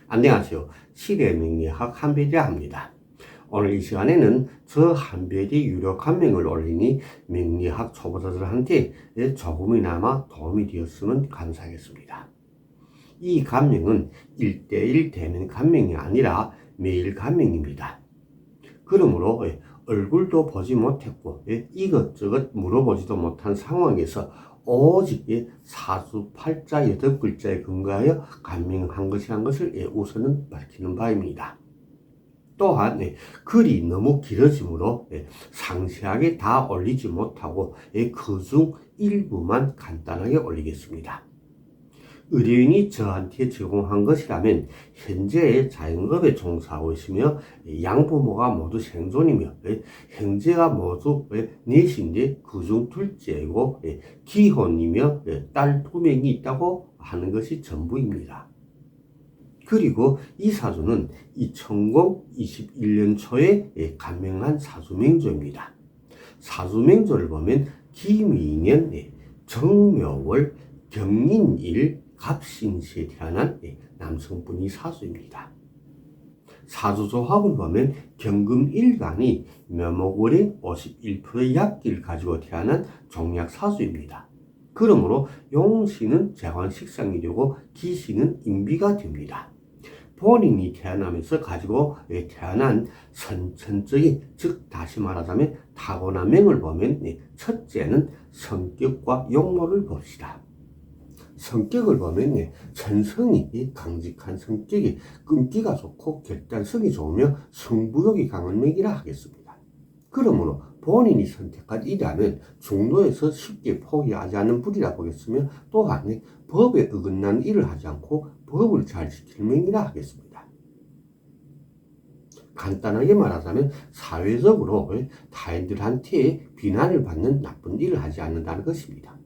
안녕하세요. 시대명리학 한별이라 합니다. 오늘 이 시간에는 저 한별이 유료 간명을 올리니 명리학 초보자들한테 조금이나마 도움이 되었으면 감사하겠습니다. 이 간명은 1대1 대면 간명이 아니라 메일 간명입니다. 그러므로 얼굴도 보지 못했고 이것저것 물어보지도 못한 상황에서 오직 사주팔자 8글자에 근거하여 간명한 것이란 것을 우선은 밝히는 바입니다. 또한 글이 너무 길어지므로 상세하게 다 올리지 못하고 그중 일부만 간단하게 올리겠습니다. 의뢰인이 저한테 제공한 것이라면 현재의 자영업에 종사하고 있으며 양부모가 모두 생존이며 형제가 모두 넷인데 그중 둘째이고 기혼이며 딸 2명이 있다고 하는 것이 전부입니다. 그리고 이 사주는 2021년 초에 간명한 사주명조입니다. 사주명조를 보면 기미년, 정묘월, 경인일, 갑신시에 태어난 남성분이 사주입니다. 사주조합을 보면 경금일간이 묘목월의 51%의 약기를 가지고 태어난 종약사주입니다. 그러므로 용신은 재관식상이 되고 기신은 인비가 됩니다. 본인이 태어나면서 가지고 태어난 선천적인, 즉 다시 말하자면 타고난 명을 보면 첫째는 성격과 용모를 봅시다. 성격을 보면 천성이 강직한 성격이 끈기가 좋고 결단성이 좋으며 승부욕이 강한 명이라 하겠습니다. 그러므로 본인이 선택한 일이라면 중도에서 쉽게 포기하지 않는 분이라 보겠으며 또한 법에 어긋나는 일을 하지 않고 법을 잘 지키는 명이라 하겠습니다. 간단하게 말하자면 사회적으로 타인들한테 비난을 받는 나쁜 일을 하지 않는다는 것입니다.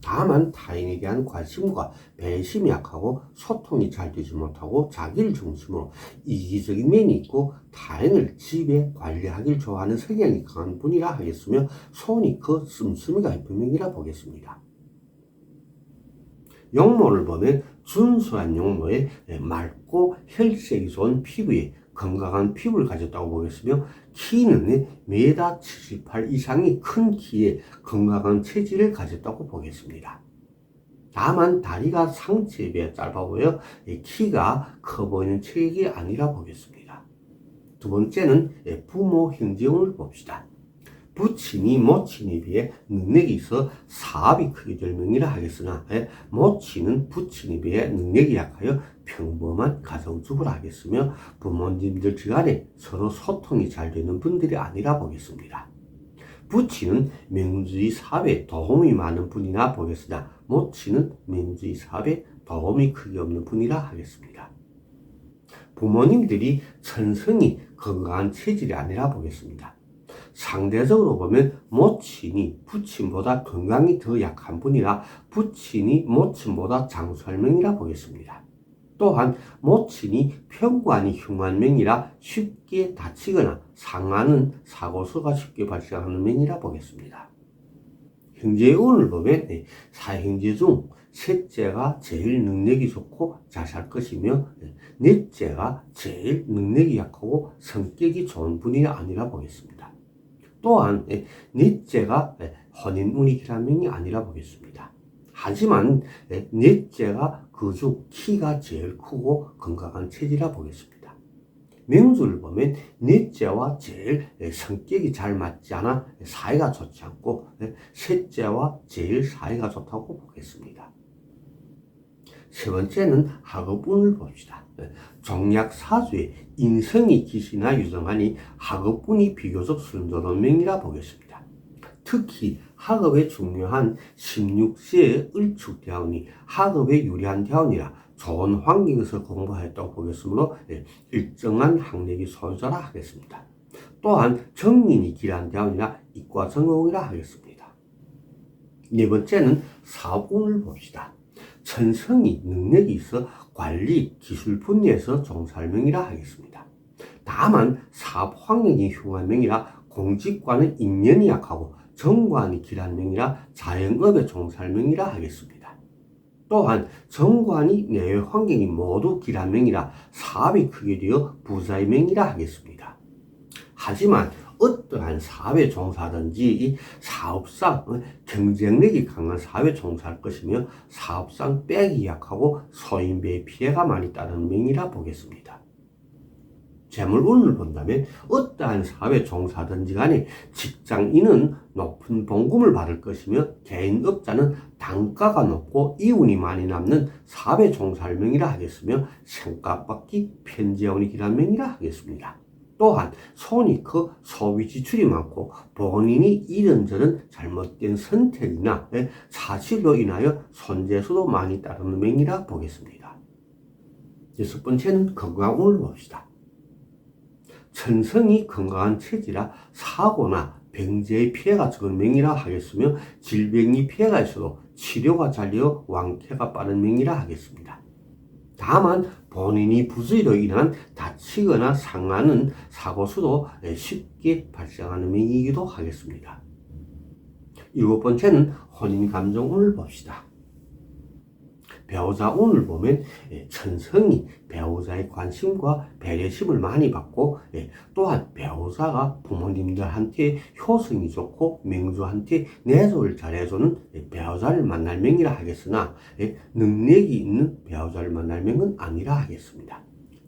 다만 타인에 대한 관심과 배심이 약하고 소통이 잘 되지 못하고 자기를 중심으로 이기적인 면이 있고 타인을 지배 관리하기를 좋아하는 성향이 강한 분이라 하겠으며 손이 커 씀씀이가 깊은 명이라 보겠습니다. 용모를 보면 준수한 용모에 맑고 혈색이 좋은 피부에 건강한 피부를 가졌다고 보겠으며 키는 1m78 이상의 큰 키에 건강한 체질을 가졌다고 보겠습니다. 다만 다리가 상체에 비해 짧아 보여 키가 커 보이는 체격이 아니라 보겠습니다. 두 번째는 부모 형제운을 봅시다. 부친이 모친에 비해 능력이 있어 사업이 크게 될 명이라 하겠으나 모친은 부친에 비해 능력이 약하여 평범한 가정주부라 하겠으며 부모님들 간에 서로 소통이 잘 되는 분들이 아니라 보겠습니다. 부친은 명주의 사업에 도움이 많은 분이나 보겠으나 모친은 명주의 사업에 도움이 크게 없는 분이라 하겠습니다. 부모님들이 천성이 건강한 체질이 아니라 보겠습니다. 상대적으로 보면 모친이 부친보다 건강이 더 약한 분이라 부친이 모친보다 장수할 명이라 보겠습니다. 또한 모친이 편관이 흉한 명이라 쉽게 다치거나 상하는 사고수가 쉽게 발생하는 명이라 보겠습니다. 형제의 운을 보면 사형제 중 셋째가 제일 능력이 좋고 잘살 것이며 넷째가 제일 능력이 약하고 성격이 좋은 분이 아니라 보겠습니다. 또한 넷째가 혼인운이 길한 명이 아니라 보겠습니다. 하지만 넷째가 그중 키가 제일 크고 건강한 체질이라 보겠습니다. 명주를 보면 넷째와 제일 성격이 잘 맞지 않아 사이가 좋지 않고 셋째와 제일 사이가 좋다고 보겠습니다. 세 번째는 학업운을 봅시다. 종약 사주에 인성이 기시나 유정하니 학업운이 비교적 순조로운 명이라 보겠습니다. 특히 학업에 중요한 16세에 을축대원이 학업에 유리한 대원이라 좋은 환경에서 공부하였다고 보겠으므로 일정한 학력이 소유자라 하겠습니다. 또한 정인이 길한 대원이라 이과 전공이라 하겠습니다. 네 번째는 사업운을 봅시다. 천성이 능력이 있어 관리, 기술 분야에서 종사할 명이라 하겠습니다. 다만 사업 환경이 흉한 명이라 공직과는 인연이 약하고 정관이 길한 명이라 자영업에 종사할 명이라 하겠습니다. 또한 정관이 내외 환경이 모두 길한 명이라 사업이 크게 되어 부자의 명이라 하겠습니다. 하지만 어떠한 사업에 종사하든지 사업상 경쟁력이 강한 사업에 종사할 것이며 사업상 빼기 약하고 소인배의 피해가 많이 따르는 명이라 보겠습니다. 재물운을 본다면 어떠한 사업에 종사하든지 간에 직장인은 높은 봉급을 받을 것이며 개인업자는 단가가 높고 이윤이 많이 남는 사업에 종사할 명이라 하겠으며 생각받기 편재운이 길한 명이라 하겠습니다. 또한 손이 커 소비 지출이 많고 본인이 이런저런 잘못된 선택이나 사실로 인하여 손재수도 많이 따르는 명이라 보겠습니다. 여섯 번째는 건강운을 봅시다. 천성이 건강한 체지라 사고나 병재의 피해가 적은 명이라 하겠으며 질병이 피해가 있어도 치료가 잘 되어 완쾌가 빠른 명이라 하겠습니다. 다만 본인이 부주의로 인한 다치거나 상하는 사고수도 쉽게 발생하는 명이기도 하겠습니다. 일곱 번째는 혼인감정운을 봅시다. 배우자 운을 보면 천성이 배우자의 관심과 배려심을 많이 받고 또한 배우자가 부모님들한테 효성이 좋고 명주한테 내조를 잘해주는 배우자를 만날 명이라 하겠으나 능력이 있는 배우자를 만날 명은 아니라 하겠습니다.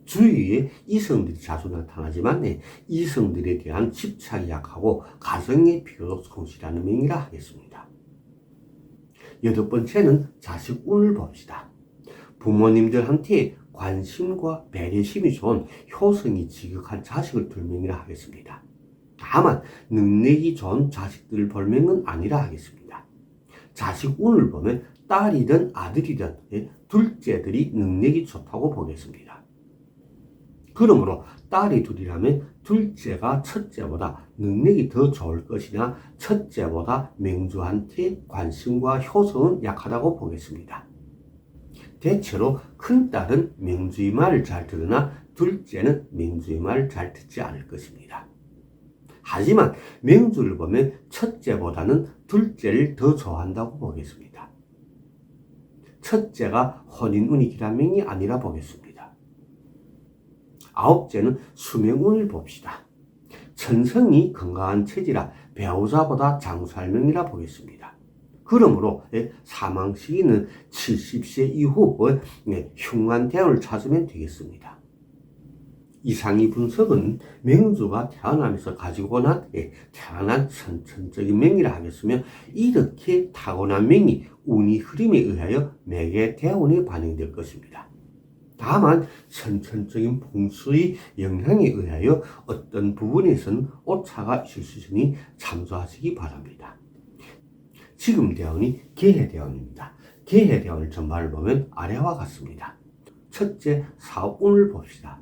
주위에 이성들이 자주 나타나지만 이성들에 대한 집착이 약하고 가정의 피로도 성실하는 명이라 하겠습니다. 여덟 번째는 자식 운을 봅시다. 부모님들한테 관심과 배려심이 좋은 효성이 지극한 자식을 둘 명이라 하겠습니다. 다만 능력이 좋은 자식들을 볼 명은 아니라 하겠습니다. 자식 운을 보면 딸이든 아들이든 둘째들이 능력이 좋다고 보겠습니다. 그러므로 딸이 둘이라면 둘째가 첫째보다 능력이 더 좋을 것이나 첫째보다 명주한테 관심과 효성은 약하다고 보겠습니다. 대체로 큰딸은 명주의 말을 잘 들으나 둘째는 명주의 말을 잘 듣지 않을 것입니다. 하지만 명주를 보면 첫째보다는 둘째를 더 좋아한다고 보겠습니다. 첫째가 혼인운이 길한 명이 아니라 보겠습니다. 아홉째는 수명운을 봅시다. 천성이 건강한 체지라 배우자보다 장수할 명이라 보겠습니다. 그러므로 사망 시기는 70세 이후 흉한 대운을 찾으면 되겠습니다. 이상의 분석은 명주가 태어나면서 가지고 태어난 선천적인 명이라 하겠으며 이렇게 타고난 명이 운이 흐름에 의하여 매개 대운에 반영될 것입니다. 다만 선천적인 풍수의 영향에 의하여 어떤 부분에서는 오차가 있을 수 있으니 참조하시기 바랍니다. 지금 대운이 개해대운입니다. 개해대운을 전반을 보면 아래와 같습니다. 첫째, 사업운을 봅시다.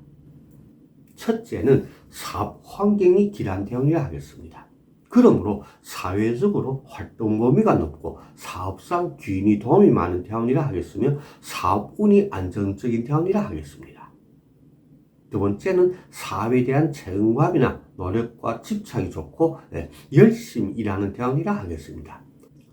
첫째는 사업 환경이 길한 대운이라 하겠습니다. 그러므로 사회적으로 활동 범위가 높고 사업상 귀인이 도움이 많은 대운이라 하겠으며 사업운이 안정적인 대운이라 하겠습니다. 두 번째는 사업에 대한 책임감이나 노력과 집착이 좋고 열심히 일하는 대운이라 하겠습니다.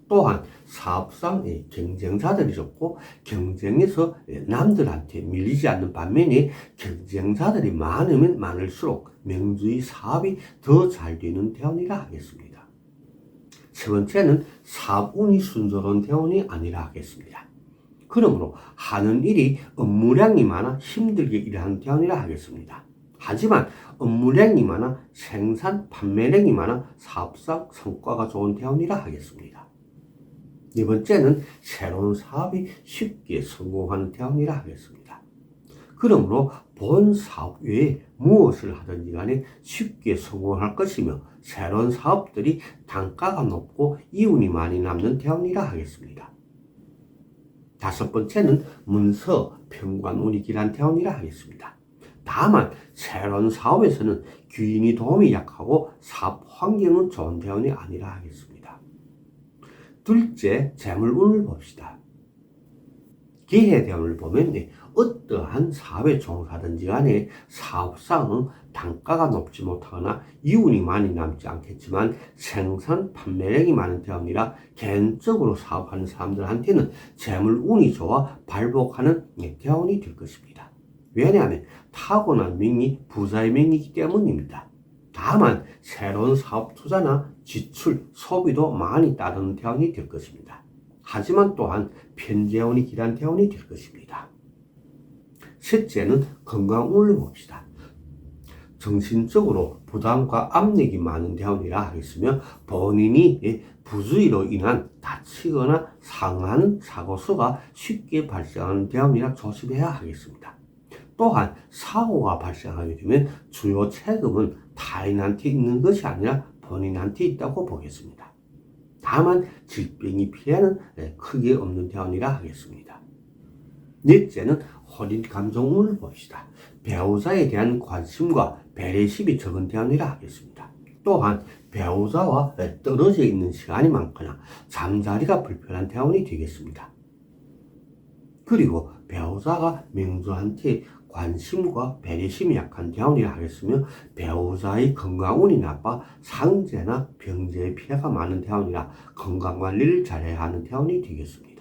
또한 사업상 경쟁자들이 좋고 경쟁에서 남들한테 밀리지 않는 반면에 경쟁자들이 많으면 많을수록 명주의 사업이 더 잘 되는 대운이라 하겠습니다. 세 번째는 사업운이 순조로운 대운이 아니라 하겠습니다. 그러므로 하는 일이 업무량이 많아 힘들게 일하는 대운이라 하겠습니다. 하지만 업무량이 많아 생산 판매량이 많아 사업상 성과가 좋은 대운이라 하겠습니다. 네 번째는 새로운 사업이 쉽게 성공하는 대운이라 하겠습니다. 그러므로 본 사업 외에 무엇을 하든지 간에 쉽게 성공할 것이며 새로운 사업들이 단가가 높고 이윤이 많이 남는 대운이라 하겠습니다. 다섯 번째는 문서, 평관운이 길한 대운이라 하겠습니다. 다만 새로운 사업에서는 귀인이 도움이 약하고 사업 환경은 좋은 대운이 아니라 하겠습니다. 둘째, 재물운을 봅시다. 기회대원을 보면 어떠한 사업에 종사하든지 간에 사업상은 단가가 높지 못하거나 이윤이 많이 남지 않겠지만 생산 판매량이 많은 대원이라 개인적으로 사업하는 사람들한테는 재물운이 좋아 발복하는 대원이 될 것입니다. 왜냐하면 타고난 명이 부자의 명이기 때문입니다. 다만 새로운 사업 투자나 지출, 소비도 많이 따르는 대원이 될 것입니다. 하지만 또한 편재운이 길한 대운이 될 것입니다. 셋째는 건강운을 봅시다. 정신적으로 부담과 압력이 많은 대운이라 하겠으며 본인이 부주의로 인한 다치거나 상하는 사고수가 쉽게 발생하는 대운이라 조심해야 하겠습니다. 또한 사고가 발생하게 되면 주요 책임은 타인한테 있는 것이 아니라 본인한테 있다고 보겠습니다. 다만 질병이 피해는 크게 없는 대원이라 하겠습니다. 넷째는 혼인 감정운을 봅시다. 배우자에 대한 관심과 배려심이 적은 대원이라 하겠습니다. 또한 배우자와 떨어져 있는 시간이 많거나 잠자리가 불편한 대원이 되겠습니다. 그리고 배우자가 명주한테 관심과 배려심이 약한 대원이라 하겠으며 배우자의 건강운이 나빠 상재나 병재의 피해가 많은 대원이라 건강관리를 잘해야 하는 대원이 되겠습니다.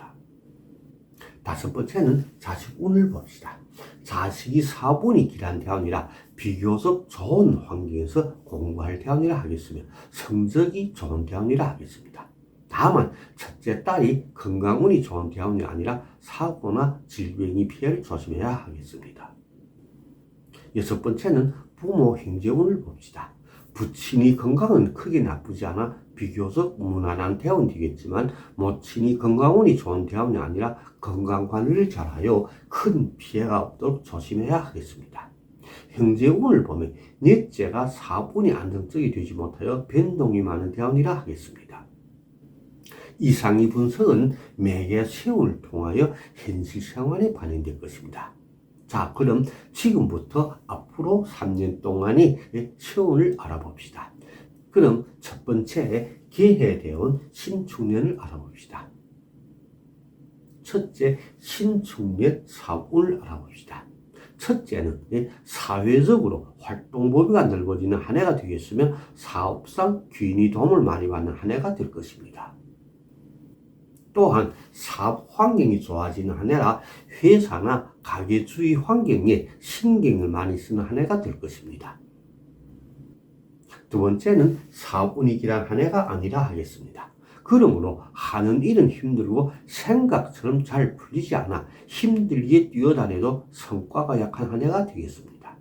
다섯 번째는 자식운을 봅시다. 자식이 사분이 길한 대원이라 비교적 좋은 환경에서 공부할 대원이라 하겠으며 성적이 좋은 대원이라 하겠습니다. 다만 첫째 딸이 건강운이 좋은 대원이 아니라 사고나 질병이 피해를 조심해야 하겠습니다. 여섯 번째는 부모 형제운을 봅시다. 부친이 건강은 크게 나쁘지 않아 비교적 무난한 대원이 되겠지만 모친이 건강운이 좋은 대원이 아니라 건강관리를 잘하여 큰 피해가 없도록 조심해야 하겠습니다. 형제운을 보면 넷째가 사분이 안정적이 되지 못하여 변동이 많은 대원이라 하겠습니다. 이상의 분석은 매개 세운을 통하여 현실 생활에 반영될 것입니다. 자, 그럼 지금부터 앞으로 3년 동안의 세운을 알아봅시다. 그럼 첫 번째 개해대원 신축년을 알아봅시다. 첫째 신축년 사운을 알아봅시다. 첫째는 사회적으로 활동범위가 넓어지는 한 해가 되겠으며 사업상 귀인이 도움을 많이 받는 한 해가 될 것입니다. 또한 사업 환경이 좋아지는 한 해라 회사나 가게 주위 환경에 신경을 많이 쓰는 한 해가 될 것입니다. 두 번째는 사업운이 길한 한 해가 아니라 하겠습니다. 그러므로 하는 일은 힘들고 생각처럼 잘 풀리지 않아 힘들게 뛰어다녀도 성과가 약한 한 해가 되겠습니다.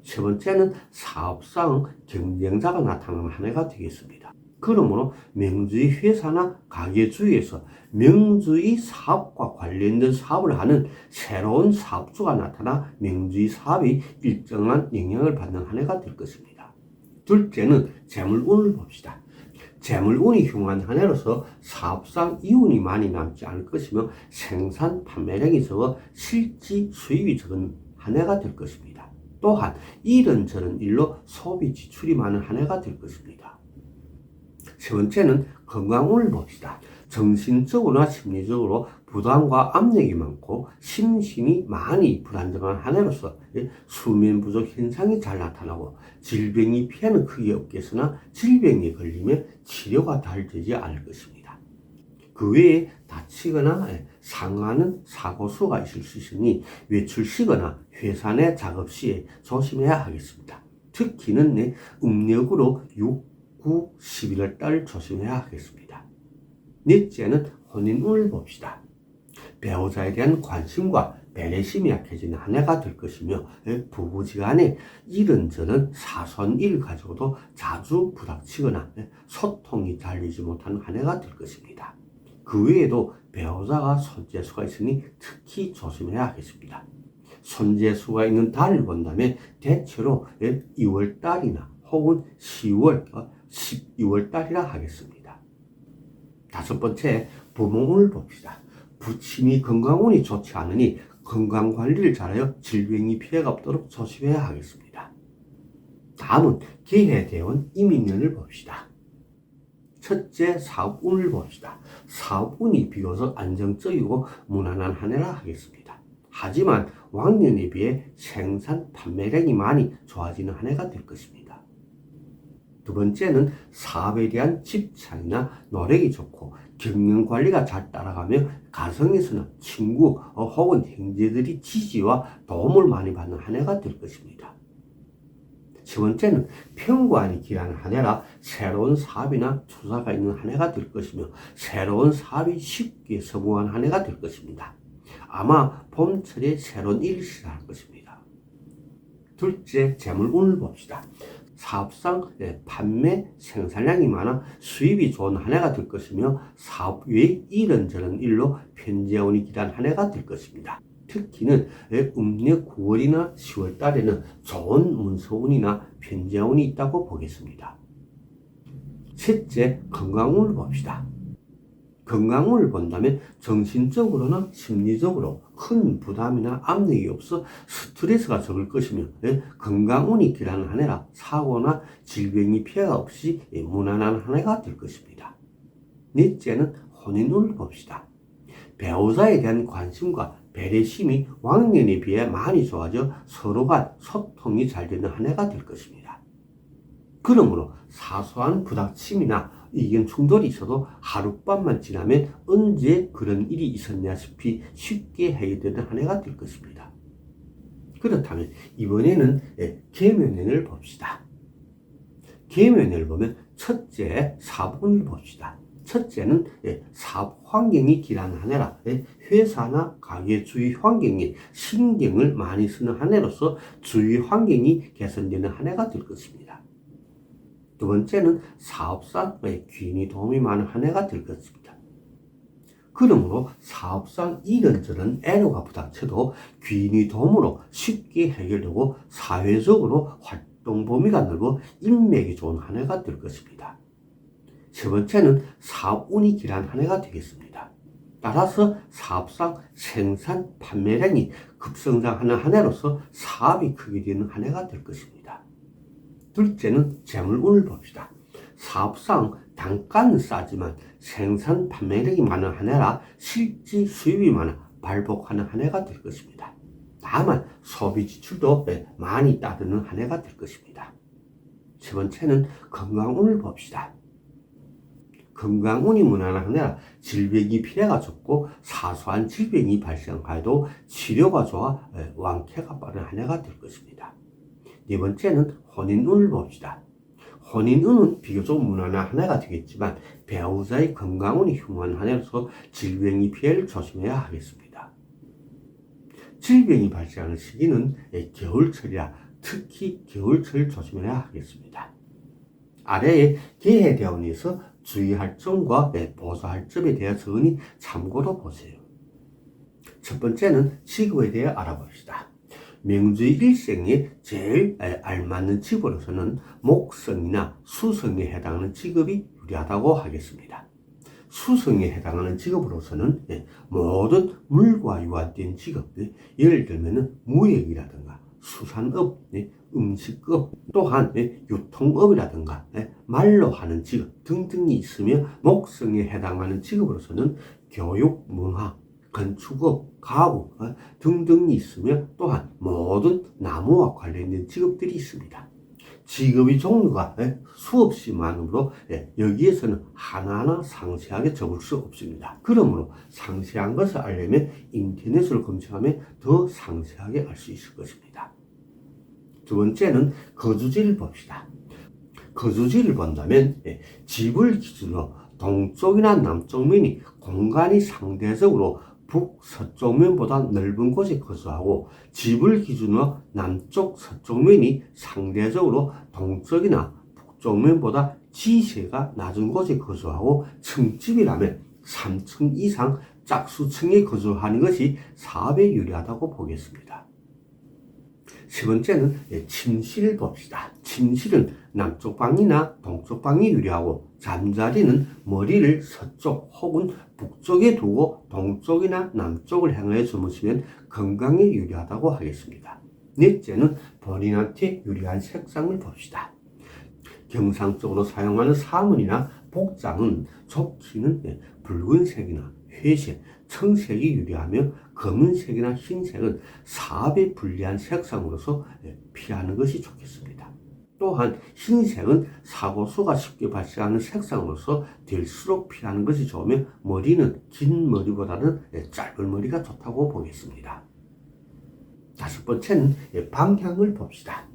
세 번째는 사업상 경쟁자가 나타나는 한 해가 되겠습니다. 그러므로 명주의 회사나 가게 주위에서 명주의 사업과 관련된 사업을 하는 새로운 사업주가 나타나 명주의 사업이 일정한 영향을 받는 한 해가 될 것입니다. 둘째는 재물운을 봅시다. 재물운이 흉한 한 해로서 사업상 이윤이 많이 남지 않을 것이며 생산 판매량이 적어 실지 수입이 적은 한 해가 될 것입니다. 또한 이런저런 일로 소비 지출이 많은 한 해가 될 것입니다. 세 번째는 건강운을 봅시다. 정신적으로나 심리적으로 부담과 압력이 많고 심신이 많이 불안정한 한 해로서 수면 부족 현상이 잘 나타나고 질병이 피해는 크게 없겠으나 질병에 걸리면 치료가 잘 되지 않을 것입니다. 그 외에 다치거나 상하는 사고수가 있을 수 있으니 외출 시거나 회사 내 작업 시에 조심해야 하겠습니다. 특히는 음력으로 6, 9, 11월 달 조심해야 하겠습니다. 넷째는 혼인운을 봅시다. 배우자에 대한 관심과 배려심이 약해지는 한 해가 될 것이며 부부지간에 이런저런 사소한 일을 가지고도 자주 부닥치거나 소통이 잘 되지 못하는 한 해가 될 것입니다. 그 외에도 배우자가 손재수가 있으니 특히 조심해야 하겠습니다. 손재수가 있는 달을 본다면 대체로 2월 달이나 혹은 10월, 12월 달이라 하겠습니다. 다섯 번째, 부모운을 봅시다. 부친이 건강운이 좋지 않으니 건강관리를 잘하여 질병이 피해가 없도록 조심해야 하겠습니다. 다음은 기해대원 이민년을 봅시다. 첫째, 사업운을 봅시다. 사업운이 비교적 안정적이고 무난한 한 해라 하겠습니다. 하지만 왕년에 비해 생산 판매량이 많이 좋아지는 한 해가 될 것입니다. 두 번째는 사업에 대한 집착이나 노력이 좋고 경영 관리가 잘 따라가며 가정에서는 친구 혹은 형제들이 지지와 도움을 많이 받는 한 해가 될 것입니다. 세 번째는 평관이 길한 한 해라 새로운 사업이나 투자가 있는 한 해가 될 것이며 새로운 사업이 쉽게 성공한 한 해가 될 것입니다. 아마 봄철에 새로운 일이 시작할 것입니다. 둘째, 재물운을 봅시다. 사업상 판매, 생산량이 많아 수입이 좋은 한 해가 될 것이며 사업 외에 이런저런 일로 편재운이 길한 한 해가 될 것입니다. 특히는 음력 9월이나 10월 달에는 좋은 문서운이나 편재운이 있다고 보겠습니다. 셋째, 건강운을 봅시다. 건강운을 본다면 정신적으로나 심리적으로 큰 부담이나 압력이 없어 스트레스가 적을 것이며 건강운이 길한 한 해라 사고나 질병이 피해가 없이 무난한 한 해가 될 것입니다. 넷째는 혼인운을 봅시다. 배우자에 대한 관심과 배려심이 왕년에 비해 많이 좋아져 서로 간 소통이 잘 되는 한 해가 될 것입니다. 그러므로 사소한 부닥침이나 의견 충돌이 있어도 하룻밤만 지나면 언제 그런 일이 있었냐시피 쉽게 해결되는 한 해가 될 것입니다. 그렇다면 이번에는 계묘년을 봅시다. 계묘년을 보면 첫째, 사업운을 봅시다. 첫째는 사업 환경이 길한 한 해라 회사나 가게 주위 환경에 신경을 많이 쓰는 한 해로서 주위 환경이 개선되는 한 해가 될 것입니다. 두 번째는 사업상 귀인이 도움이 많은 한 해가 될 것입니다. 그러므로 사업상 이런저런 애로가 부닥쳐도 귀인이 도움으로 쉽게 해결되고 사회적으로 활동 범위가 넓어 인맥이 좋은 한 해가 될 것입니다. 세 번째는 사업운이 길한 한 해가 되겠습니다. 따라서 사업상 생산 판매량이 급성장하는 한 해로서 사업이 크게 되는 한 해가 될 것입니다. 둘째는 재물운을 봅시다. 사업상 단가는 싸지만 생산 판매량이 많은 한 해라 실질 수입이 많아 발복하는 한 해가 될 것입니다. 다만 소비 지출도 많이 따르는 한 해가 될 것입니다. 세 번째는 건강운을 봅시다. 건강운이 무난한 한 해라 질병이 피해가 적고 사소한 질병이 발생하여도 치료가 좋아 완쾌가 빠른 한 해가 될 것입니다. 네 번째는 혼인운을 봅시다. 혼인운은 비교적 무난한 한 해가 되겠지만 배우자의 건강운이 흉한 한 해로서 질병이 피해를 조심해야 하겠습니다. 질병이 발생하는 시기는 겨울철이라 특히 겨울철 조심해야 하겠습니다. 아래에 계해대원에서 주의할 점과 보조할 점에 대해 적으니 참고로 보세요. 첫 번째는 직업에 대해 알아봅시다. 명주의 일생에 제일 알맞는 직업으로서는 목성이나 수성에 해당하는 직업이 유리하다고 하겠습니다. 수성에 해당하는 직업으로서는 모든 물과 유관된 직업, 예를 들면 무역이라든가 수산업, 음식업, 또한 유통업이라든가 말로 하는 직업 등등이 있으며 목성에 해당하는 직업으로서는 교육, 문화, 건축업, 가구 등등이 있으며 또한 모든 나무와 관련된 직업들이 있습니다. 직업의 종류가 수없이 많으므로 여기에서는 하나하나 상세하게 적을 수 없습니다. 그러므로 상세한 것을 알려면 인터넷을 검색하면 더 상세하게 알 수 있을 것입니다. 두 번째는 거주지를 봅시다. 거주지를 본다면 집을 기준으로 동쪽이나 남쪽 면이 공간이 상대적으로 북서쪽 면보다 넓은 곳에 거주하고 집을 기준으로 남쪽 서쪽 면이 상대적으로 동쪽이나 북쪽 면보다 지세가 낮은 곳에 거주하고 층집이라면 3층 이상 짝수층에 거주하는 것이 사업에 유리하다고 보겠습니다. 세 번째는 침실을 봅시다. 침실은 남쪽 방이나 동쪽 방이 유리하고 잠자리는 머리를 서쪽 혹은 북쪽에 두고 동쪽이나 남쪽을 향하여 주무시면 건강에 유리하다고 하겠습니다. 넷째는 본인한테 유리한 색상을 봅시다. 경상적으로 사용하는 사문이나 복장은 좋기는 붉은색이나 회색, 청색이 유리하며 검은색이나 흰색은 사업에 불리한 색상으로서 피하는 것이 좋겠습니다. 또한 흰색은 사고수가 쉽게 발생하는 색상으로서 될수록 피하는 것이 좋으며 머리는 긴 머리보다는 짧은 머리가 좋다고 보겠습니다. 다섯 번째는 방향을 봅시다.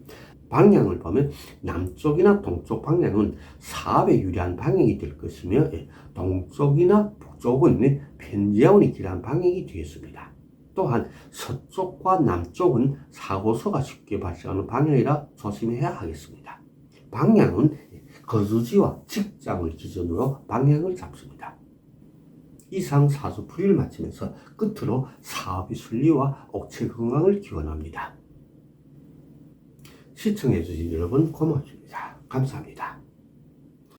방향을 보면 남쪽이나 동쪽 방향은 사업에 유리한 방향이 될 것이며 동쪽이나 북쪽은 편제운이 길한 방향이 되겠습니다. 또한 서쪽과 남쪽은 사고수가 쉽게 발생하는 방향이라 조심해야 하겠습니다. 방향은 거주지와 직장을 기준으로 방향을 잡습니다. 이상 사주풀이를 마치면서 끝으로 사업의 순리와 옥체 건강을 기원합니다. 시청해주신 여러분 고맙습니다. 감사합니다.